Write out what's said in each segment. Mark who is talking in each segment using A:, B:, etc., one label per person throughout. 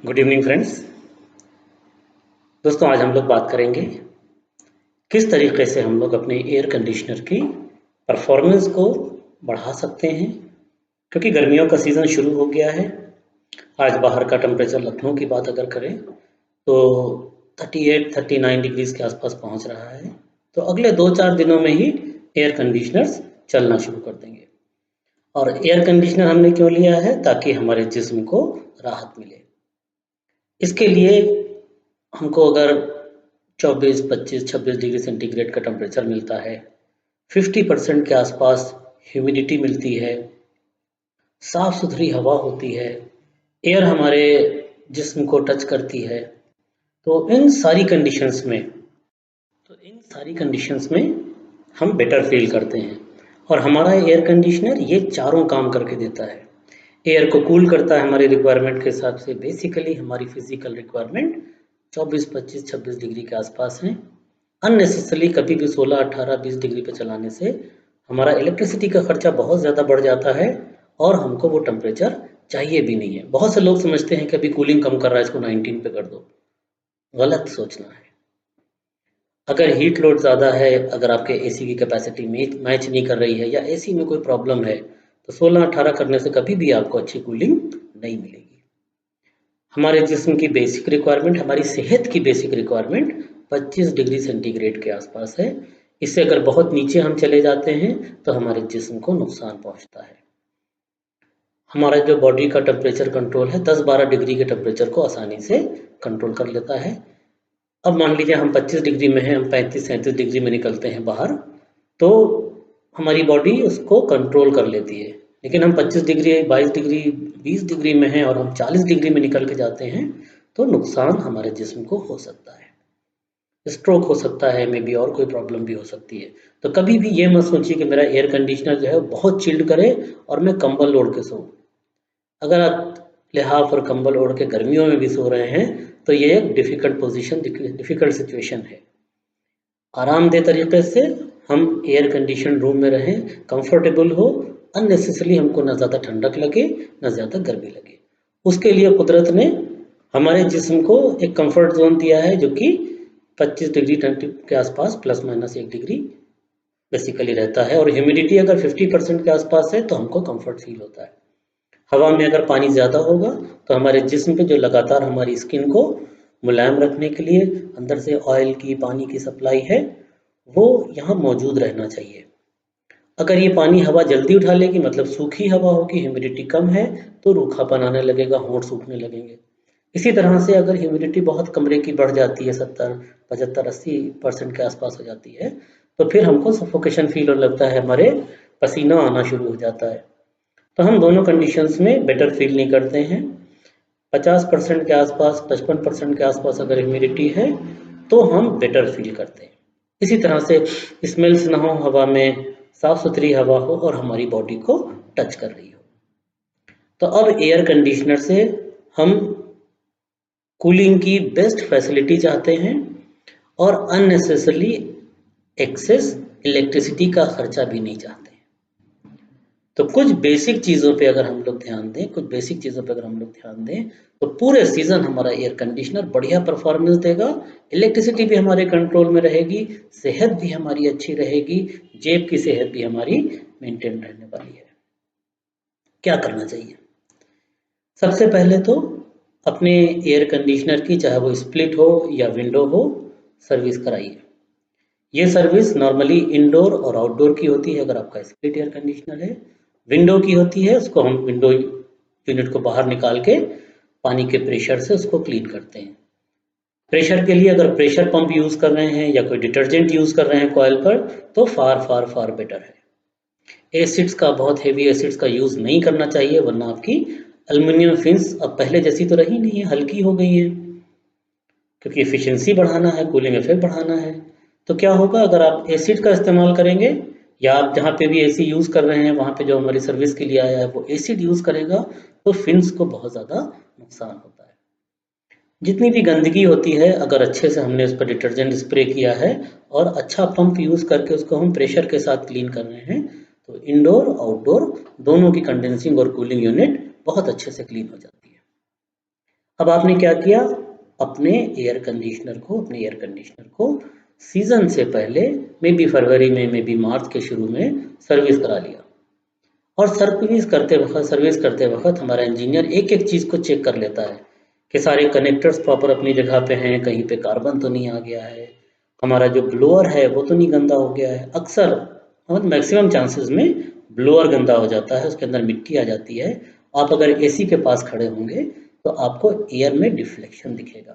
A: Good evening friends. दोस्तों, आज हम लोग बात करेंगे किस तरीके से हम लोग अपने एयर कंडीशनर की परफॉर्मेंस को बढ़ा सकते हैं, क्योंकि गर्मियों का सीज़न शुरू हो गया है। आज बाहर का टेम्परेचर लखनऊ की बात अगर करें तो 38-39 डिग्रीज के आसपास पहुंच रहा है। तो अगले 2-4 दिनों में ही एयर कंडीशनर्स चलना शुरू कर देंगे। और एयर कंडीशनर हमने क्यों लिया है? ताकि हमारे जिस्म को राहत मिले। इसके लिए हमको अगर 24, 25, 26 डिग्री सेंटीग्रेड का टेम्परेचर मिलता है, 50% के आसपास ह्यूमिडिटी मिलती है, साफ सुथरी हवा होती है, एयर हमारे जिस्म को टच करती है, तो इन सारी कंडीशंस में हम बेटर फील करते हैं। और हमारा एयर कंडीशनर ये चारों काम करके देता है। एयर को कूल करता है हमारी रिक्वायरमेंट के हिसाब से। बेसिकली हमारी फिजिकल रिक्वायरमेंट 24, 25, 26 डिग्री के आसपास है। अननेसेसरली कभी भी 16, 18, 20 डिग्री पे चलाने से हमारा इलेक्ट्रिसिटी का खर्चा बहुत ज़्यादा बढ़ जाता है और हमको वो टेम्परेचर चाहिए भी नहीं है। बहुत से लोग समझते हैं कि अभी कूलिंग कम कर रहा है, इसको 19 पे कर दो। गलत सोचना है। अगर हीट लोड ज़्यादा है, अगर आपके एसी की कैपेसिटी मैच नहीं कर रही है या एसी में कोई प्रॉब्लम है, तो 16-18 करने से कभी भी आपको अच्छी कूलिंग नहीं मिलेगी। हमारे जिस्म की बेसिक रिक्वायरमेंट, हमारी सेहत की बेसिक रिक्वायरमेंट 25 डिग्री सेंटीग्रेड के आसपास है। इससे अगर बहुत नीचे हम चले जाते हैं तो हमारे जिस्म को नुकसान पहुंचता है। हमारा जो बॉडी का टेम्परेचर कंट्रोल है 10-12 डिग्री के टेम्परेचर को आसानी से कंट्रोल कर लेता है। अब मान लीजिए हम 25 डिग्री में हैं, हम 35-37 डिग्री में निकलते हैं बाहर, तो हमारी बॉडी उसको कंट्रोल कर लेती है। लेकिन हम 25 डिग्री, 22 डिग्री, 20 डिग्री में हैं और हम 40 डिग्री में निकल के जाते हैं, तो नुकसान हमारे जिस्म को हो सकता है। स्ट्रोक हो सकता है, मे बी और कोई प्रॉब्लम भी हो सकती है। तो कभी भी ये मत सोचिए कि मेरा एयर कंडीशनर जो है बहुत चिल्ड करे और मैं कंबल ओढ़ के सोऊं। अगर आप लिहाफ और कंबल ओढ़ के गर्मियों में भी सो रहे हैं तो ये एक डिफ़िकल्ट सिचुएशन है। आरामदेह तरीके से हम एयर कंडीशन रूम में रहें, कंफर्टेबल हो, अननेसेसरली हमको ना ज़्यादा ठंडक लगे ना ज़्यादा गर्मी लगे। उसके लिए कुदरत ने हमारे जिस्म को एक कंफर्ट जोन दिया है जो कि 25 डिग्री के आसपास ±1 डिग्री बेसिकली रहता है। और ह्यूमिडिटी अगर 50% के आसपास है तो हमको कंफर्ट फील होता है। हवा में अगर पानी ज़्यादा होगा तो हमारे जिस्म पे जो लगातार हमारी स्किन को मुलायम रखने के लिए अंदर से ऑयल की, पानी की सप्लाई है, वो यहाँ मौजूद रहना चाहिए। अगर ये पानी हवा जल्दी उठा लेगी, मतलब सूखी हवा होगी, ह्यूमिडिटी कम है, तो रूखापन आने लगेगा, होंठ सूखने लगेंगे। इसी तरह से अगर ह्यूमिडिटी बहुत कमरे की बढ़ जाती है, 70, 75, 80% के आसपास हो जाती है, तो फिर हमको सफोकेशन फील होने लगता है, हमारे पसीना आना शुरू हो जाता है। तो हम दोनों कंडीशंस में बेटर फील नहीं करते हैं। 50% के आसपास, 55% के आसपास अगर ह्यूमिडिटी है तो हम बेटर फील करते हैं। इसी तरह से स्मेल्स ना हो हवा में, साफ सुथरी हवा हो और हमारी बॉडी को टच कर रही हो। तो अब एयर कंडीशनर से हम कूलिंग की बेस्ट फैसिलिटी चाहते हैं और अननेसेसरली एक्सेस इलेक्ट्रिसिटी का खर्चा भी नहीं चाहते। तो कुछ बेसिक चीज़ों पे अगर हम लोग ध्यान दें, तो पूरे सीज़न हमारा एयर कंडीशनर बढ़िया परफॉर्मेंस देगा, इलेक्ट्रिसिटी भी हमारे कंट्रोल में रहेगी, सेहत भी हमारी अच्छी रहेगी, जेब की सेहत भी हमारी मेंटेन रहने वाली है। क्या करना चाहिए? सबसे पहले तो अपने एयर कंडीशनर की, चाहे वो स्प्लिट हो या विंडो हो, सर्विस कराइए। ये सर्विस नॉर्मली इंडोर और आउटडोर की होती है। अगर आपका स्प्लिट एयर कंडीशनर है, विंडो की होती है, उसको हम विंडो यूनिट को बाहर निकाल के पानी के प्रेशर से उसको क्लीन करते हैं। प्रेशर के लिए अगर प्रेशर पंप यूज़ कर रहे हैं या कोई डिटर्जेंट यूज़ कर रहे हैं कॉइल पर, तो फार बेटर है। एसिड्स का, बहुत हेवी एसिड्स का यूज़ नहीं करना चाहिए, वरना आपकी एल्युमिनियम फिन्स अब पहले जैसी तो रही नहीं है, हल्की हो गई है, क्योंकि एफिशिएंसी बढ़ाना है, कूलिंग इफेक्ट बढ़ाना है। तो क्या होगा अगर आप एसिड का इस्तेमाल करेंगे, या आप जहाँ पे भी एसी यूज़ कर रहे हैं वहाँ पे जो हमारी सर्विस के लिए आया है वो एसिड यूज़ करेगा, तो फिन्स को बहुत ज़्यादा नुकसान होता है। जितनी भी गंदगी होती है, अगर अच्छे से हमने उस पर डिटर्जेंट स्प्रे किया है और अच्छा पंप यूज़ करके उसको हम प्रेशर के साथ क्लीन कर रहे हैं, तो इंडोर आउटडोर दोनों की कंडेंसिंग और कूलिंग यूनिट बहुत अच्छे से क्लीन हो जाती है। अब आपने क्या किया, अपने एयर कंडीशनर को सीजन से पहले मे बी फरवरी में, मे बी मार्च के शुरू में सर्विस करा लिया। और सर्विस करते वक्त हमारा इंजीनियर एक एक चीज़ को चेक कर लेता है कि सारे कनेक्टर्स प्रॉपर अपनी जगह पे हैं, कहीं पे कार्बन तो नहीं आ गया है, हमारा जो ब्लोअर है वो तो नहीं गंदा हो गया है। अक्सर मतलब मैक्सिमम चांसेस में ब्लोअर गंदा हो जाता है, उसके अंदर मिट्टी आ जाती है। आप अगर एसी के पास खड़े होंगे तो आपको एयर में डिफ्लेक्शन दिखेगा,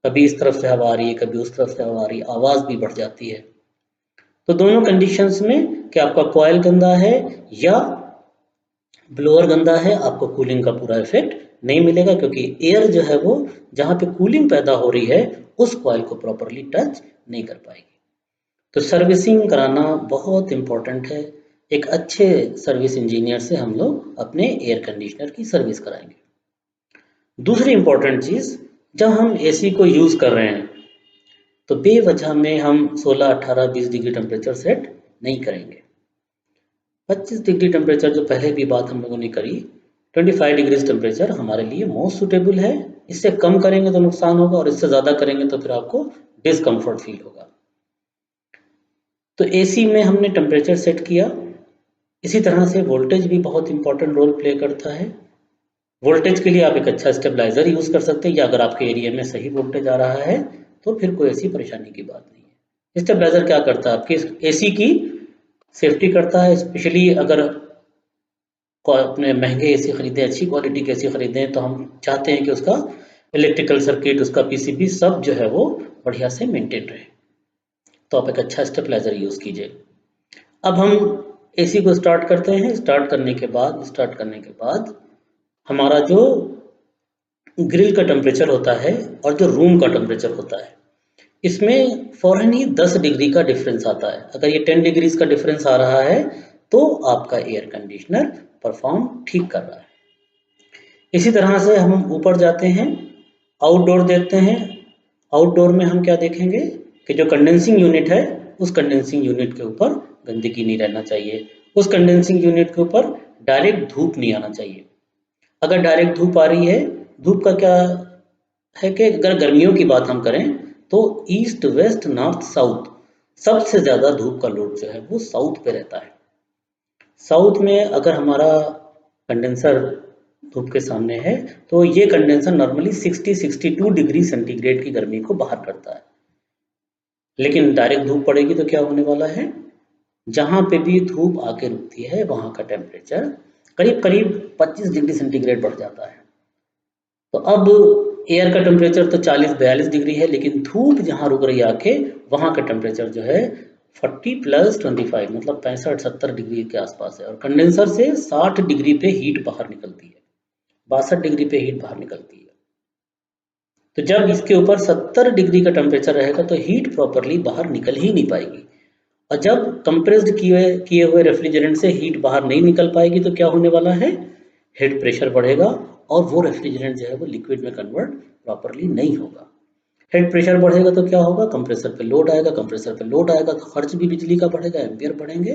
A: कभी इस तरफ से हवा आ रही है, कभी उस तरफ से हवा आ रही है, आवाज़ भी बढ़ जाती है। तो दोनों कंडीशंस में कि आपका कॉइल गंदा है या ब्लोअर गंदा है, आपको कूलिंग का पूरा इफेक्ट नहीं मिलेगा, क्योंकि एयर जो है वो जहाँ पे कूलिंग पैदा हो रही है उस कॉइल को प्रॉपरली टच नहीं कर पाएगी। तो सर्विसिंग कराना बहुत इंपॉर्टेंट है। एक अच्छे सर्विस इंजीनियर से हम लोग अपने एयर कंडीशनर की सर्विस कराएंगे। दूसरी इंपॉर्टेंट चीज़, जब हम एसी को यूज़ कर रहे हैं तो बेवजह में हम 16, 18, 20 डिग्री टेम्परेचर सेट नहीं करेंगे। 25 डिग्री टेम्परेचर जो पहले भी बात हम लोगों ने करी, 25 डिग्री टेम्परेचर हमारे लिए मोस्ट सुटेबल है। इससे कम करेंगे तो नुकसान होगा और इससे ज़्यादा करेंगे तो फिर आपको डिस्कम्फर्ट फील होगा। तो एसी में हमने टेम्परेचर सेट किया। इसी तरह से वोल्टेज भी बहुत इंपॉर्टेंट रोल प्ले करता है। वोल्टेज के लिए आप एक अच्छा स्टेबलाइजर यूज़ कर सकते हैं, या अगर आपके एरिया में सही वोल्टेज आ रहा है तो फिर कोई ऐसी परेशानी की बात नहीं है। स्टेबलाइजर क्या करता है, आपकी एसी की सेफ्टी करता है। स्पेशली अगर अपने महंगे एसी खरीदें, अच्छी क्वालिटी के एसी खरीदें, तो हम चाहते हैं कि उसका इलेक्ट्रिकल सर्किट, उसका पीसीबी सब जो है वो बढ़िया से मेंटेन रहे। तो आप एक अच्छा स्टेबलाइजर यूज़ कीजिए। अब हम एसी को स्टार्ट करते हैं। स्टार्ट करने के बाद हमारा जो ग्रिल का टेम्परेचर होता है और जो रूम का टेम्परेचर होता है, इसमें फ़ौरन ही 10 डिग्री का डिफरेंस आता है। अगर ये 10 डिग्रीज का डिफरेंस आ रहा है तो आपका एयर कंडीशनर परफॉर्म ठीक कर रहा है। इसी तरह से हम ऊपर जाते हैं, आउटडोर देखते हैं। आउटडोर में हम क्या देखेंगे कि जो कंडेंसिंग यूनिट है, उस कंडेंसिंग यूनिट के ऊपर गंदगी नहीं रहना चाहिए। उस कंडेंसिंग यूनिट के ऊपर डायरेक्ट धूप नहीं आना चाहिए। अगर डायरेक्ट धूप आ रही है, धूप का क्या है कि अगर गर्मियों की बात हम करें तो ईस्ट, वेस्ट, नॉर्थ, साउथ सबसे ज़्यादा धूप का लोड जो है वो साउथ पे रहता है। साउथ में अगर हमारा कंडेंसर धूप के सामने है तो ये कंडेंसर नॉर्मली 60-62 डिग्री सेंटीग्रेड की गर्मी को बाहर करता है। लेकिन डायरेक्ट धूप पड़ेगी तो क्या होने वाला है, जहाँ पे भी धूप आके रुकती है वहाँ का टेम्परेचर करीब करीब 25 डिग्री सेंटीग्रेड बढ़ जाता है। तो अब एयर का टेम्परेचर तो 40-42 डिग्री है, लेकिन धूप जहाँ रुक रही है आके, वहाँ का टेम्परेचर जो है 40 + 25 मतलब 65-70 डिग्री के आसपास है। और कंडेंसर से 60 डिग्री पे हीट बाहर निकलती है, 62 डिग्री पे हीट बाहर निकलती है। तो जब इसके ऊपर 70 डिग्री का टेम्परेचर रहेगा तो हीट प्रॉपरली बाहर निकल ही नहीं पाएगी। और जब कंप्रेस्ड किए हुए रेफ्रिजरेंट से हीट बाहर नहीं निकल पाएगी तो क्या होने वाला है, हेड प्रेशर बढ़ेगा और वो रेफ्रिजरेंट जो है वो लिक्विड में कन्वर्ट प्रॉपरली नहीं होगा। हेड प्रेशर बढ़ेगा तो क्या होगा, कंप्रेसर पे लोड आएगा, कंप्रेसर पे लोड आएगा तो खर्च भी बिजली का बढ़ेगा, एम्पियर बढ़ेंगे,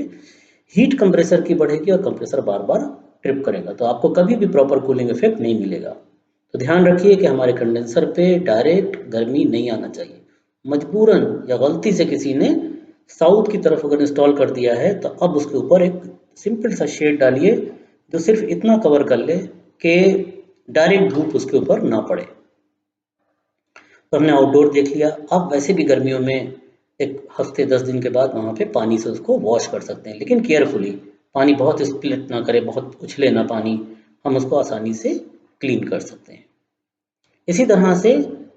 A: हीट कंप्रेसर की बढ़ेगी और कंप्रेसर बार बार ट्रिप करेगा, तो आपको कभी भी प्रॉपर कूलिंग इफेक्ट नहीं मिलेगा। तो ध्यान रखिए कि हमारे कंडेंसर पे डायरेक्ट गर्मी नहीं आना चाहिए। मजबूरन या गलती से किसी ने साउथ की तरफ अगर इंस्टॉल कर दिया है तो अब उसके ऊपर एक सिंपल सा शेड डालिए जो सिर्फ इतना कवर कर ले कि डायरेक्ट धूप उसके ऊपर ना पड़े। तो हमने आउटडोर देख लिया। अब वैसे भी गर्मियों में एक हफ्ते 10 दिन के बाद वहाँ पे पानी से उसको वॉश कर सकते हैं, लेकिन केयरफुली, पानी बहुत स्प्लिट ना करे, बहुत उछले ना पानी, हम उसको आसानी से क्लीन कर सकते हैं। इसी तरह से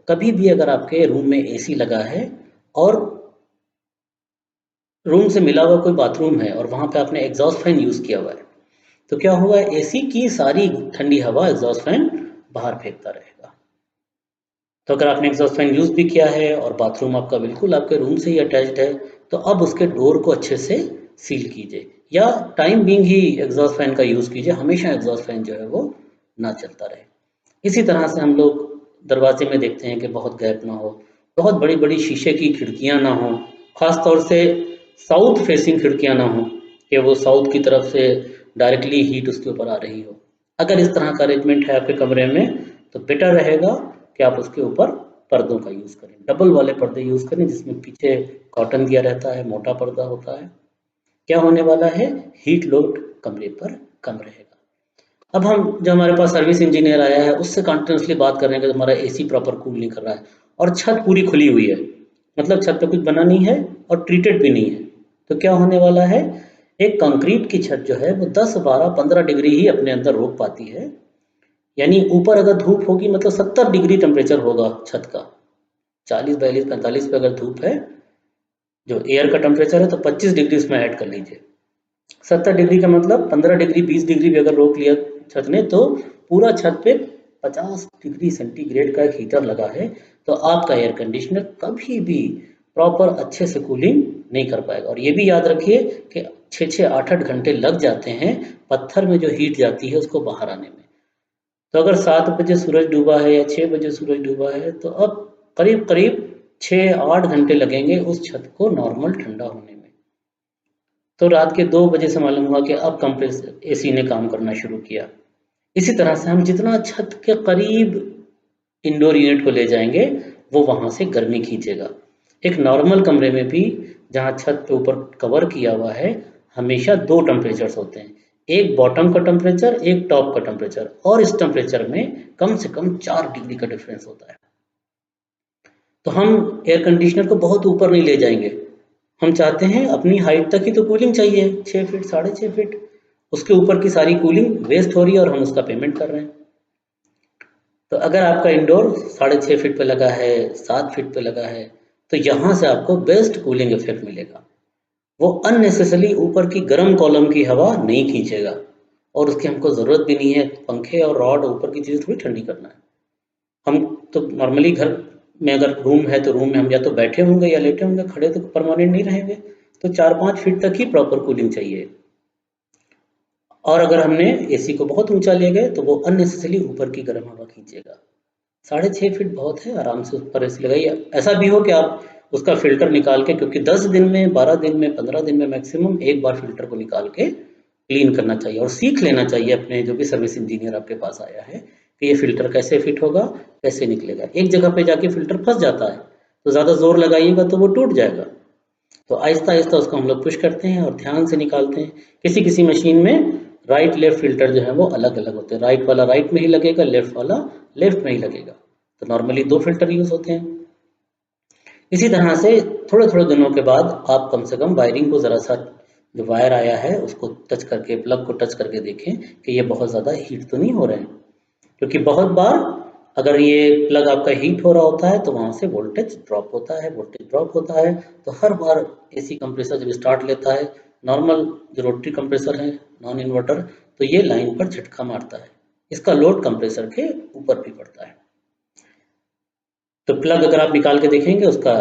A: कभी भी अगर आपके रूम में एसी लगा है और रूम से मिला हुआ कोई बाथरूम है और वहाँ पे आपने एग्जॉस्ट फैन यूज़ किया हुआ है, तो क्या होगा, एसी की सारी ठंडी हवा एग्जॉस्ट फैन बाहर फेंकता रहेगा। तो अगर आपने एग्जॉस्ट फैन यूज़ भी किया है और बाथरूम आपका बिल्कुल आपके रूम से ही अटैच्ड है, तो अब उसके डोर को अच्छे से सील कीजिए या टाइम बीइंग ही एग्जॉस्ट फैन का यूज़ कीजिए। हमेशा एग्जॉस्ट फैन जो है वो ना चलता रहे। इसी तरह से हम लोग दरवाजे में देखते हैं कि बहुत गैप ना हो, बहुत बड़ी बड़ी शीशे की खिड़कियां ना हो, खास तौर से साउथ फेसिंग खिड़कियां ना हो कि वो साउथ की तरफ से डायरेक्टली हीट उसके ऊपर आ रही हो। अगर इस तरह का अरेंजमेंट है आपके कमरे में तो बेटर रहेगा कि आप उसके ऊपर पर्दों का यूज़ करें, डबल वाले पर्दे यूज़ करें जिसमें पीछे कॉटन दिया रहता है, मोटा पर्दा होता है। क्या होने वाला है, हीट लोड कमरे पर कम रहेगा। अब हम जो हमारे पास सर्विस इंजीनियर आया है उससे कंटिन्यूसली बात कर रहे हैं कि हमारा एसी प्रॉपर कूल नहीं कर रहा है और छत पूरी खुली हुई है, मतलब छत पे कुछ बना नहीं है और ट्रीटेड भी नहीं है, तो क्या होने वाला है, एक कंक्रीट की छत जो है वो 10, 12, 15 डिग्री ही अपने अंदर रोक पाती है। यानी ऊपर अगर धूप होगी मतलब 70 डिग्री टेम्परेचर होगा छत का, 40, 42, 45 पे अगर धूप है, जो एयर का टेम्परेचर है, तो 25 डिग्री उसमें ऐड कर लीजिए। 70 डिग्री का मतलब 15 डिग्री 20 डिग्री भी अगर रोक लिया छत ने, तो पूरा छत पे 50 डिग्री सेंटीग्रेड का एक हीटर लगा है, तो आपका एयर कंडीशनर कभी भी प्रॉपर अच्छे से कूलिंग नहीं कर पाएगा। और ये भी याद रखिए कि 6-6, 8-8 घंटे लग जाते हैं पत्थर में जो हीट जाती है उसको बाहर आने में। तो अगर 7 बजे सूरज डूबा है या 6 बजे सूरज डूबा है, तो अब करीब करीब 6-8 घंटे लगेंगे उस छत को नॉर्मल ठंडा होने में। तो रात के 2 बजे से मालूम हुआ कि अब कंप्रेसर एसी ने काम करना शुरू किया। इसी तरह से हम जितना छत के करीब इंडोर यूनिट को ले जाएंगे वो वहां से गर्मी खींचेगा। एक नॉर्मल कमरे में भी जहां छत पे ऊपर कवर किया हुआ है, हमेशा दो टेम्परेचर्स होते हैं, एक बॉटम का टेम्परेचर, एक टॉप का टेम्परेचर, और इस टेम्परेचर में कम से कम 4 डिग्री का डिफरेंस होता है। तो हम एयर कंडीशनर को बहुत ऊपर नहीं ले जाएंगे, हम चाहते हैं अपनी हाइट तक ही तो कूलिंग चाहिए, 6 फीट 6.5 फीट, उसके ऊपर की सारी कूलिंग वेस्ट हो रही है और हम उसका पेमेंट कर रहे हैं। तो अगर आपका इंडोर 6.5 फीट पे लगा है, 7 फीट पे लगा है, तो यहाँ से आपको बेस्ट कूलिंग इफेक्ट मिलेगा। वो अननेसेसरली ऊपर की गर्म कॉलम की हवा नहीं खींचेगा, और उसकी हमको ज़रूरत भी नहीं है, पंखे और रॉड ऊपर की चीज़ें थोड़ी ठंडी करना है। हम तो नॉर्मली घर में अगर रूम है तो रूम में हम या तो बैठे होंगे या लेटे होंगे, खड़े तो परमानेंट नहीं रहेंगे, तो 4-5 फीट तक ही प्रॉपर कूलिंग चाहिए। और अगर हमने एसी को बहुत ऊंचा ले गए तो वो अननेसेसरली ऊपर की गर्म हवा खींचेगा। 6.5 फीट बहुत है, आराम से ऊपर एसी लगाइए। ऐसा भी हो कि आप उसका फिल्टर निकाल के, क्योंकि 10 दिन में, 12 दिन में, 15 दिन में मैक्सिमम एक बार फिल्टर को निकाल के क्लीन करना चाहिए, और सीख लेना चाहिए अपने जो भी सर्विस इंजीनियर आपके पास आया है कि ये फिल्टर कैसे फिट होगा, कैसे निकलेगा। एक जगह पे जाके फिल्टर फंस जाता है तो ज़्यादा जोर लगाइएगा तो वो टूट जाएगा। तो आहिस्ता आहिस्ता उसको हम लोग पुश करते हैं और ध्यान से निकालते हैं। किसी किसी मशीन में राइट लेफ्ट फिल्टर जो है वो अलग अलग होते हैं, राइट वाला राइट में ही लगेगा, लेफ्ट वाला लेफ्ट में ही लगेगा। तो नॉर्मली 2 फिल्टर यूज होते हैं। इसी तरह से थोड़े थोड़े दिनों के बाद आप कम से कम वायरिंग को ज़रा सा, जो वायर आया है उसको टच करके, प्लग को टच करके देखें कि ये बहुत ज़्यादा हीट तो नहीं हो रहे हैं, क्योंकि बहुत बार अगर ये प्लग आपका हीट हो रहा होता है तो वहाँ से वोल्टेज ड्रॉप होता है, वोल्टेज ड्रॉप होता है तो हर बार एसी कंप्रेसर जब स्टार्ट लेता है, नॉर्मल जो रोटरी कंप्रेसर है, नॉन इन्वर्टर, तो ये लाइन पर झटका मारता है, इसका लोड कंप्रेसर के ऊपर भी पड़ता है। तो प्लग अगर आप निकाल के देखेंगे उसका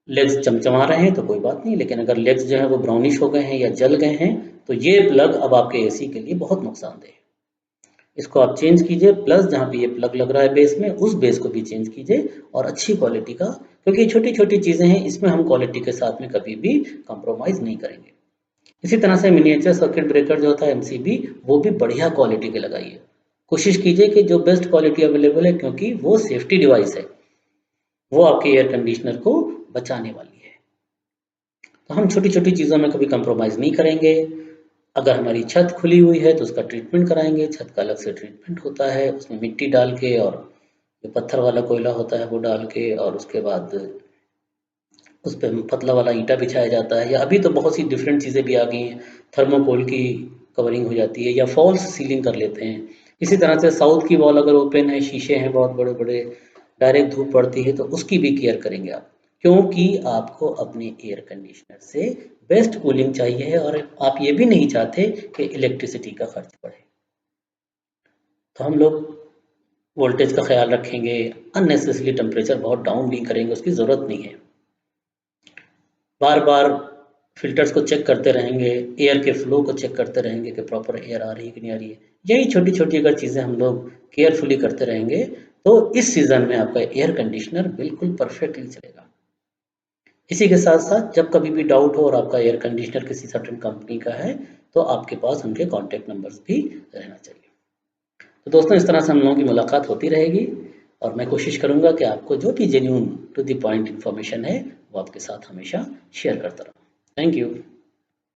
A: लेग्स चमचमा रहे हैं तो कोई बात नहीं, लेकिन अगर लेग्स जो है वो ब्राउनिश हो गए हैं या जल गए हैं तो ये प्लग अब आपके एसी के लिए बहुत नुकसानदेह है। इसको आप चेंज कीजिए, प्लस जहाँ पे ये प्लग लग रहा है बेस में, उस बेस को भी चेंज कीजिए, और अच्छी क्वालिटी का, क्योंकि ये छोटी छोटी चीज़ें हैं, इसमें हम क्वालिटी के साथ में कभी भी कॉम्प्रोमाइज़ नहीं करेंगे। इसी तरह से मिनिएचर सर्किट ब्रेकर जो होता है एमसीबी, वो भी बढ़िया क्वालिटी के लगाइए। कोशिश कीजिए कि जो बेस्ट क्वालिटी अवेलेबल है, क्योंकि वो सेफ्टी डिवाइस है, वो आपके एयर कंडीशनर को बचाने वाली है। तो हम छोटी छोटी चीज़ों में कभी कंप्रोमाइज़ नहीं करेंगे। अगर हमारी छत खुली हुई है तो उसका ट्रीटमेंट कराएंगे, छत का अलग से ट्रीटमेंट होता है, उसमें मिट्टी डाल के और जो पत्थर वाला कोयला होता है वो डाल के, और उसके बाद उस पर पतला वाला ईंटा बिछाया जाता है, या अभी तो बहुत सी डिफरेंट चीज़ें भी आ गई हैं, थर्मोकोल की कवरिंग हो जाती है, या फॉल्स सीलिंग कर लेते हैं। इसी तरह से साउथ की वॉल अगर ओपन है, शीशे हैं बहुत बड़े बड़े, डायरेक्ट धूप पड़ती है तो उसकी भी केयर करेंगे आप, क्योंकि आपको अपने एयर कंडीशनर से बेस्ट कूलिंग चाहिए है, और आप ये भी नहीं चाहते कि इलेक्ट्रिसिटी का खर्च बढ़े। तो हम लोग वोल्टेज का ख्याल रखेंगे, अननेसेसरी टेम्परेचर बहुत डाउन नहीं करेंगे, उसकी ज़रूरत नहीं है। बार बार फिल्टर्स को चेक करते रहेंगे, एयर के फ्लो को चेक करते रहेंगे कि प्रॉपर एयर आ रही है कि नहीं आ रही है। यही छोटी छोटी अगर चीज़ें हम लोग केयरफुली करते रहेंगे तो इस सीज़न में आपका एयर कंडीशनर बिल्कुल परफेक्टली चलेगा। इसी के साथ साथ जब कभी भी डाउट हो और आपका एयर कंडीशनर किसी सर्टेन कंपनी का है, तो आपके पास उनके कॉन्टैक्ट नंबर्स भी रहना चाहिए। तो दोस्तों इस तरह से हम लोगों की मुलाकात होती रहेगी और मैं कोशिश करूँगा कि आपको जो भी genuine to the point information है वो आपके साथ हमेशा शेयर करता रहूँ। Thank you.